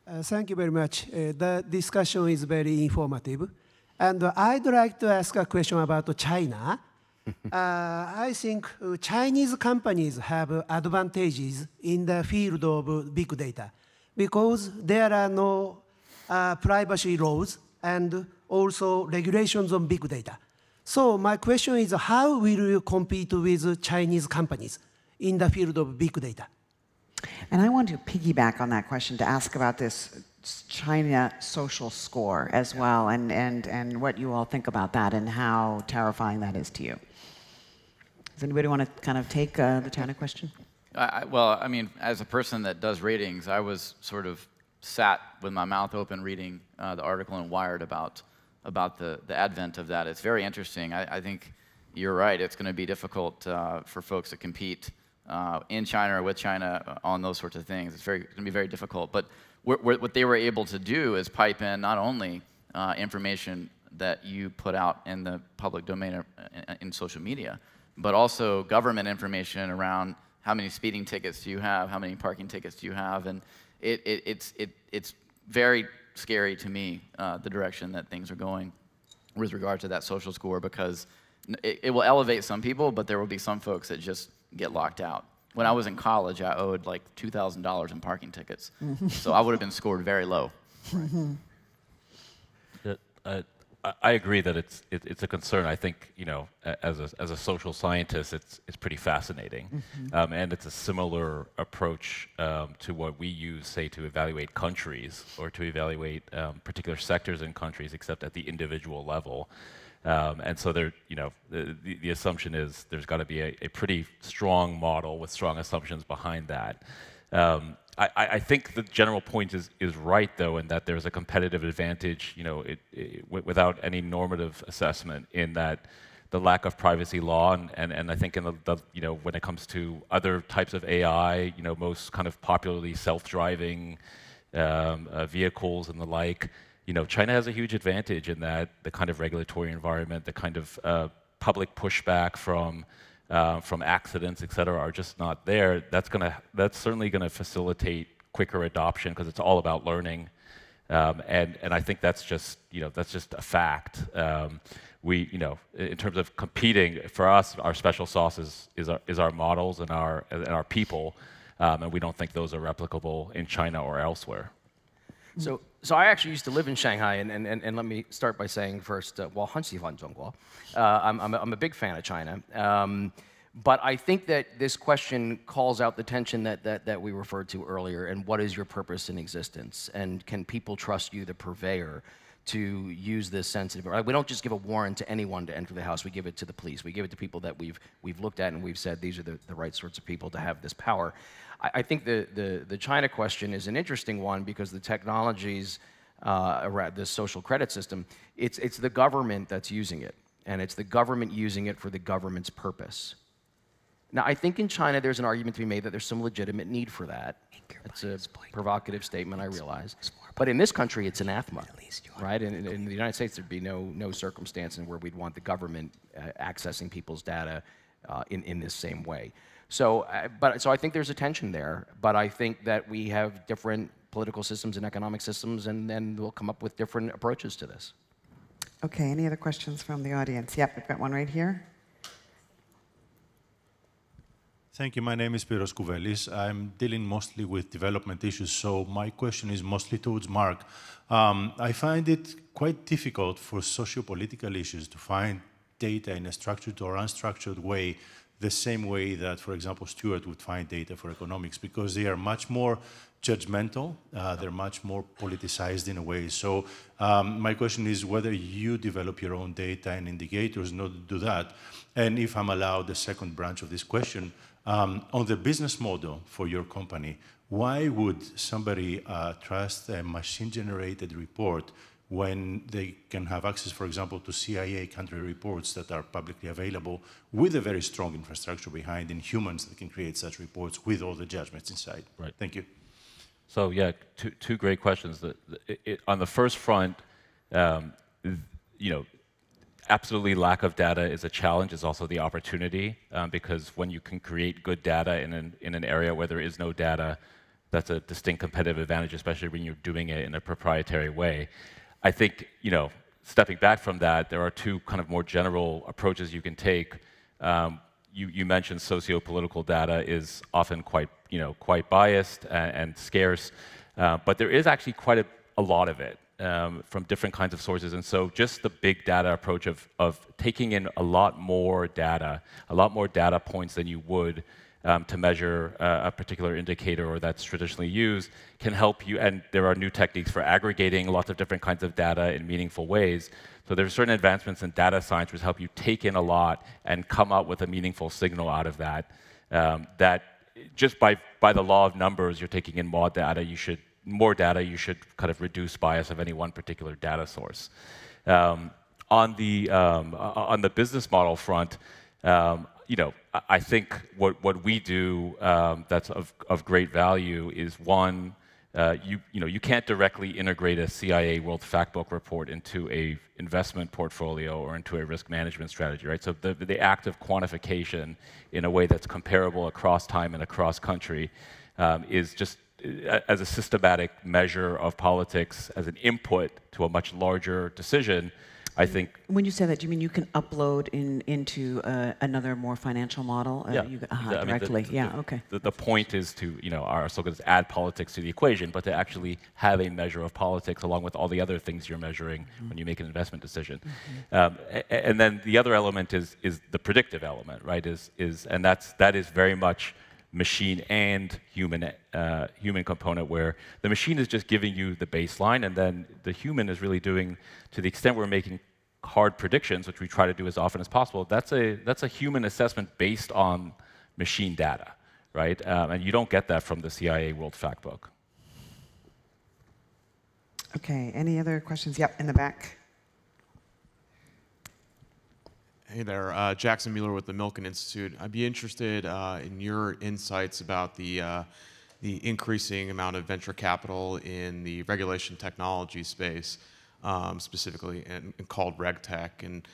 Thank you very much. The discussion is very informative, and I'd like to ask a question about China. I think Chinese companies have advantages in the field of big data because there are no privacy laws and also regulations on big data. So my question is, how will you compete with Chinese companies in the field of big data? And I want to piggyback on that question to ask about this China social score as well, and what you all think about that and how terrifying that is to you. Does anybody want to kind of take the China question? Well, I mean, as a person that does ratings, I was sort of sat with my mouth open reading the article in Wired about the advent of that. It's very interesting. I think you're right. It's going to be difficult for folks to compete in China or with China on those sorts of things. It's going to be very difficult. But what they were able to do is pipe in not only information that you put out in the public domain in social media, but also government information around how many speeding tickets do you have, how many parking tickets do you have, and it's very scary to me, the direction that things are going with regard to that social score, because it will elevate some people, but there will be some folks that just get locked out. When I was in college, I owed like $2,000 in parking tickets, so I would have been scored very low. I agree that it's a concern. I think, you know, as a social scientist, it's pretty fascinating, and it's a similar approach to what we use, say, to evaluate countries or to evaluate particular sectors in countries, except at the individual level. And so there, you know, the assumption is there's got to be a pretty strong model with strong assumptions behind that. I think the general point is right, though, in that there's a competitive advantage, you know, without any normative assessment, in that the lack of privacy law, and I think in the you know, when it comes to other types of AI, you know, most kind of popularly self-driving vehicles and the like, you know, China has a huge advantage in that the kind of regulatory environment, the kind of public pushback from accidents, et cetera, are just not there. That's certainly gonna facilitate quicker adoption, because it's all about learning, and I think that's just, you know, that's just a fact. We, you know, in terms of competing, for us, our special sauce is our models and our people, and we don't think those are replicable in China or elsewhere. So I actually used to live in Shanghai, and let me start by saying first, 我很喜欢中国. I'm a big fan of China. But I think that this question calls out the tension that we referred to earlier, and what is your purpose in existence? And can people trust you, the purveyor, to use this sensitive? We don't just give a warrant to anyone to enter the house. We give it to the police. We give it to people that we've looked at and we've said these are the right sorts of people to have this power. I think the China question is an interesting one, because the technologies around this social credit system, it's the government that's using it, and it's the government using it for the government's purpose. Now, I think in China there's an argument to be made that there's some legitimate need for that. It's a provocative statement, I realize. But in this country, it's anathema, right? In the United States, there'd be no circumstance in where we'd want the government accessing people's data in this same way. So I think there's a tension there, but I think that we have different political systems and economic systems, and then we'll come up with different approaches to this. Okay, any other questions from the audience? Yep, we've got one right here. Thank you. My name is Spiros Kouvelis. I'm dealing mostly with development issues, so my question is mostly towards Mark. I find it quite difficult for socio-political issues to find data in a structured or unstructured way, the same way that, for example, Stuart would find data for economics, because they are much more judgmental, they're much more politicized in a way. So my question is whether you develop your own data and indicators in order to do that, and if I'm allowed the second branch of this question, on the business model for your company, why would somebody trust a machine-generated report when they can have access, for example, to CIA country reports that are publicly available with a very strong infrastructure behind, and humans that can create such reports with all the judgments inside? Right. Thank you. So yeah, two great questions. On the first front, you know, absolutely lack of data is a challenge. It's also the opportunity, because when you can create good data in an area where there is no data, that's a distinct competitive advantage, especially when you're doing it in a proprietary way. I think, you know, stepping back from that, there are two kind of more general approaches you can take. You mentioned socio-political data is often quite biased and scarce, but there is actually quite a lot of it from different kinds of sources. And so just the big data approach of taking in a lot more data points than you would to measure a particular indicator or that's traditionally used can help you. And there are new techniques for aggregating lots of different kinds of data in meaningful ways. So there are certain advancements in data science which help you take in a lot and come up with a meaningful signal out of that. That just by the law of numbers, you're taking in more data, you should more data, you should kind of reduce bias of any one particular data source. On the business model front, I think what we do that's of great value is one, you can't directly integrate a CIA World Factbook report into a investment portfolio or into a risk management strategy, right? So the act of quantification in a way that's comparable across time and across country is just as a systematic measure of politics, as an input to a much larger decision. I think. When you say that, do you mean you can upload into another more financial model? Yeah. Directly. Okay. The point is to, our slogans add politics to the equation, but to actually have a measure of politics along with all the other things you're measuring when you make an investment decision. And then the other element is the predictive element, right? And that is very much machine and human component, where the machine is just giving you the baseline, and then the human is really doing, to the extent we're making hard predictions, which we try to do as often as possible, that's a human assessment based on machine data, right? And you don't get that from the CIA World Factbook. Okay, any other questions? Yep, in the back. Hey there, Jackson Mueller with the Milken Institute. I'd be interested in your insights about the increasing amount of venture capital in the regulation technology space, specifically, and called RegTech, and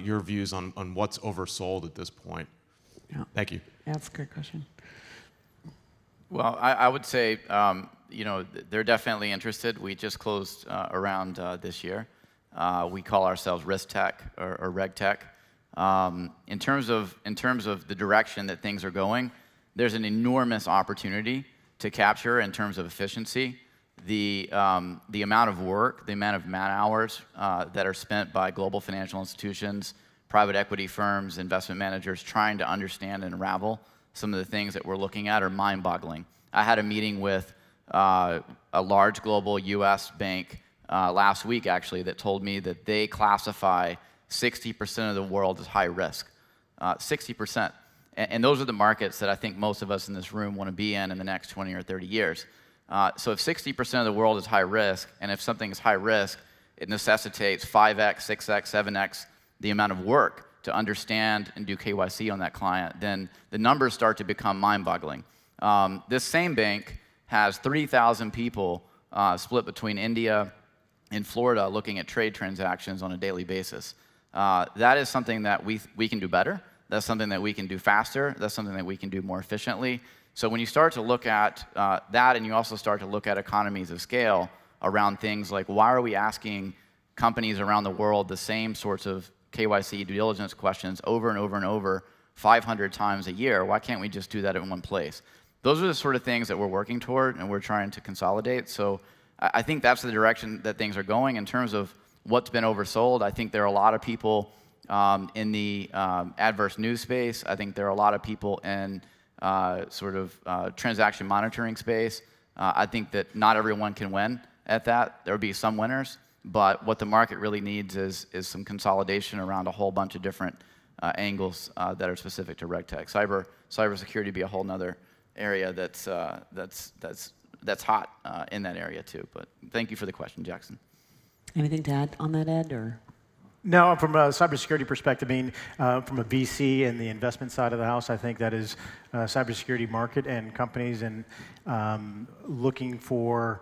your views on what's oversold at this point. Yeah. Thank you. Yeah, that's a good question. Well, I would say, they're definitely interested. We just closed around this year. We call ourselves RiskTech or RegTech. In terms of the direction that things are going, there's an enormous opportunity to capture in terms of efficiency. The amount of work, the amount of man-hours that are spent by global financial institutions, private equity firms, investment managers trying to understand and unravel some of the things that we're looking at are mind-boggling. I had a meeting with a large global US bank last week, actually, that told me that they classify 60% of the world as high risk. 60%. And those are the markets that I think most of us in this room want to be in the next 20 or 30 years. So if 60% of the world is high risk, and if something is high risk, it necessitates 5x, 6x, 7x the amount of work to understand and do KYC on that client, then the numbers start to become mind-boggling. This same bank has 3,000 people split between India and Florida looking at trade transactions on a daily basis. That is something that we can do better. That's something that we can do faster. That's something that we can do more efficiently. So when you start to look at that, and you also start to look at economies of scale around things like, why are we asking companies around the world the same sorts of KYC due diligence questions over and over and over 500 times a year? Why can't we just do that in one place? Those are the sort of things that we're working toward and we're trying to consolidate. So I think that's the direction that things are going. In terms of what's been oversold, I think there are a lot of people in the adverse news space. I think there are a lot of people in transaction monitoring space. I think that not everyone can win at that. There will be some winners, but what the market really needs is some consolidation around a whole bunch of different angles that are specific to RegTech. Cybersecurity would be a whole nother area that's hot in that area too. But thank you for the question, Jackson. Anything to add on that, Ed, or? No, from a cybersecurity perspective, from a VC and the investment side of the house, I think that is cybersecurity market and companies, and looking for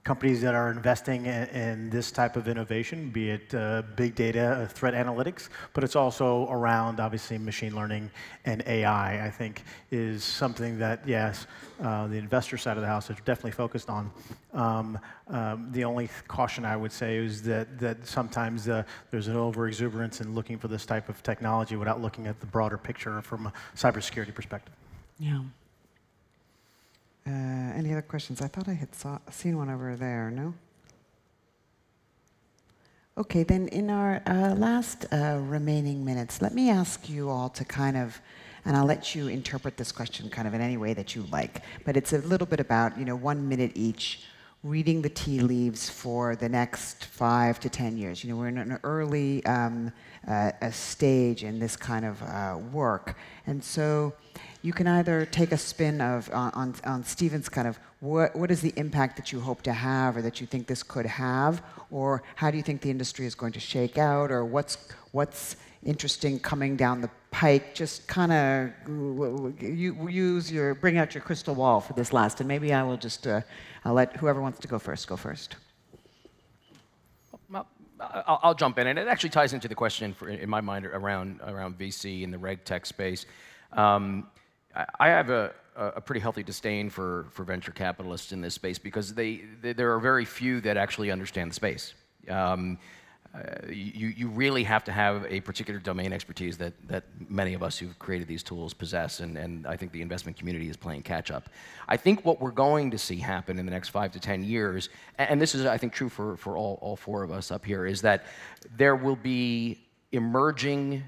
companies that are investing in this type of innovation, be it big data, threat analytics, but it's also around, obviously, machine learning and AI, I think, is something that, yes, the investor side of the house is definitely focused on. The only caution I would say is that sometimes there's an over-exuberance in looking for this type of technology without looking at the broader picture from a cybersecurity perspective. Yeah. Any other questions? I thought I had seen one over there, no? Okay, then in our last remaining minutes, let me ask you all to kind of, and I'll let you interpret this question kind of in any way that you like, but it's a little bit about, 1 minute each, reading the tea leaves for the next 5 to 10 years. We're in an early a stage in this kind of work. And so you can either take a spin on Stephen's kind of what is the impact that you hope to have or that you think this could have, or how do you think the industry is going to shake out, or what's interesting coming down the pike. Just kind of bring out your crystal ball for this last, and maybe I will just I'll let whoever wants to go first go first. I'll jump in, and it actually ties into the question in my mind around VC and the RegTech space. I have a pretty healthy disdain for venture capitalists in this space because there are very few that actually understand the space. You really have to have a particular domain expertise that many of us who've created these tools possess, and I think the investment community is playing catch up. I think what we're going to see happen in the next 5 to 10 years, and this is I think true for all four of us up here, is that there will be emerging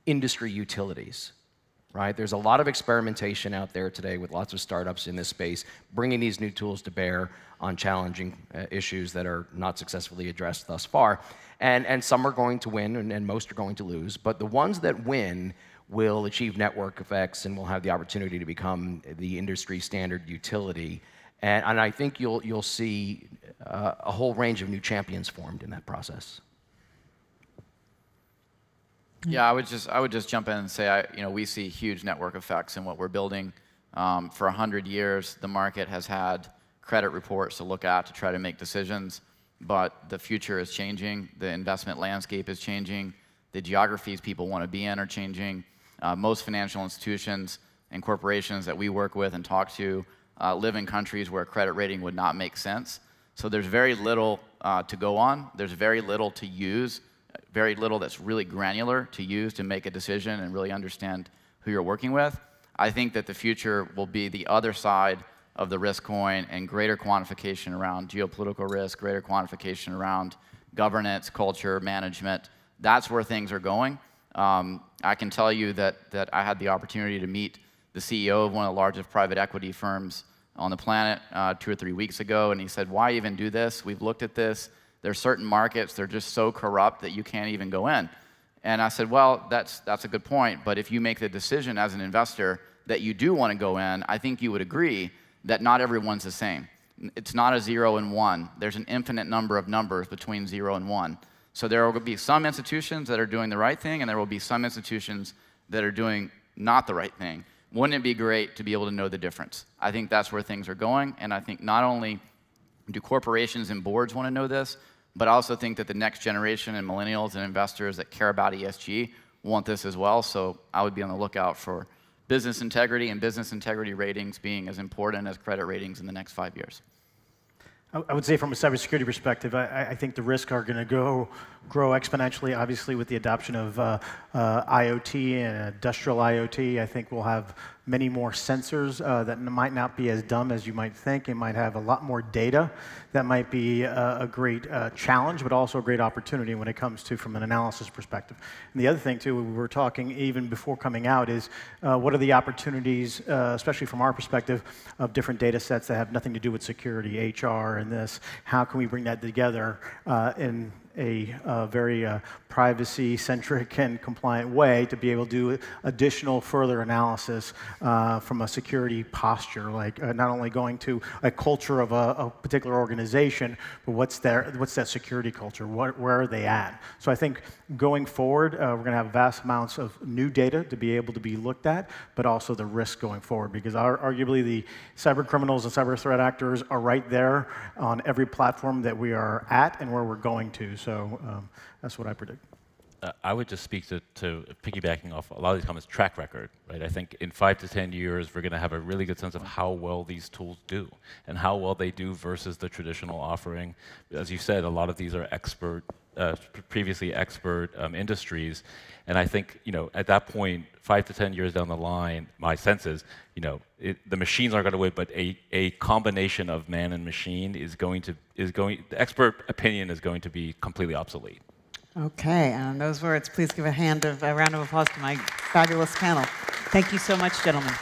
industry utilities. Right? There's a lot of experimentation out there today with lots of startups in this space, bringing these new tools to bear on challenging issues that are not successfully addressed thus far. And some are going to win, and most are going to lose. But the ones that win will achieve network effects and will have the opportunity to become the industry standard utility. And I think you'll see a whole range of new champions formed in that process. Yeah, I would just jump in and say, we see huge network effects in what we're building. For 100 years, the market has had credit reports to look at to try to make decisions, but the future is changing. The investment landscape is changing. The geographies people want to be in are changing. Most financial institutions and corporations that we work with and talk to live in countries where credit rating would not make sense. So there's very little to go on. There's very little to use. Very little that's really granular to use to make a decision and really understand who you're working with. I think that the future will be the other side of the risk coin and greater quantification around geopolitical risk, greater quantification around governance, culture, management. That's where things are going. I can tell you that I had the opportunity to meet the CEO of one of the largest private equity firms on the planet 2 or 3 weeks ago, and he said, "Why even do this? We've looked at this. There's certain markets, they're just so corrupt that you can't even go in." And I said, well, that's a good point, but if you make the decision as an investor that you do want to go in, I think you would agree that not everyone's the same. It's not a 0 and 1. There's an infinite number of numbers between 0 and 1. So there will be some institutions that are doing the right thing, and there will be some institutions that are doing not the right thing. Wouldn't it be great to be able to know the difference? I think that's where things are going, and I think not only do corporations and boards want to know this, but I also think that the next generation and millennials and investors that care about ESG want this as well. So I would be on the lookout for business integrity and business integrity ratings being as important as credit ratings in the next 5 years. I would say from a cybersecurity perspective, I think the risks are going to grow exponentially, obviously, with the adoption of IoT and industrial IoT. I think we'll have many more sensors that might not be as dumb as you might think. It might have a lot more data. That might be a great challenge, but also a great opportunity when it comes to from an analysis perspective. And the other thing, too, we were talking even before coming out is what are the opportunities, especially from our perspective, of different data sets that have nothing to do with security, HR, and this. How can we bring that together in a very privacy-centric and compliant way to be able to do additional further analysis from a security posture, like not only going to a culture of a particular organization, but what's that security culture? Where are they at? So I think going forward, we're going to have vast amounts of new data to be able to be looked at, but also the risk going forward, because arguably the cyber criminals and cyber threat actors are right there on every platform that we are at and where we're going to. So that's what I predict. I would just speak to piggybacking off a lot of these comments, track record, right? I think in 5 to 10 years, we're going to have a really good sense of how well these tools do and how well they do versus the traditional offering. As you said, a lot of these are previously expert industries. And I think, at that point, 5 to 10 years down the line, my sense is, the machines aren't going to win, but a combination of man and machine the expert opinion is going to be completely obsolete. Okay, and on those words, please give a round of applause to my fabulous panel. Thank you so much, gentlemen.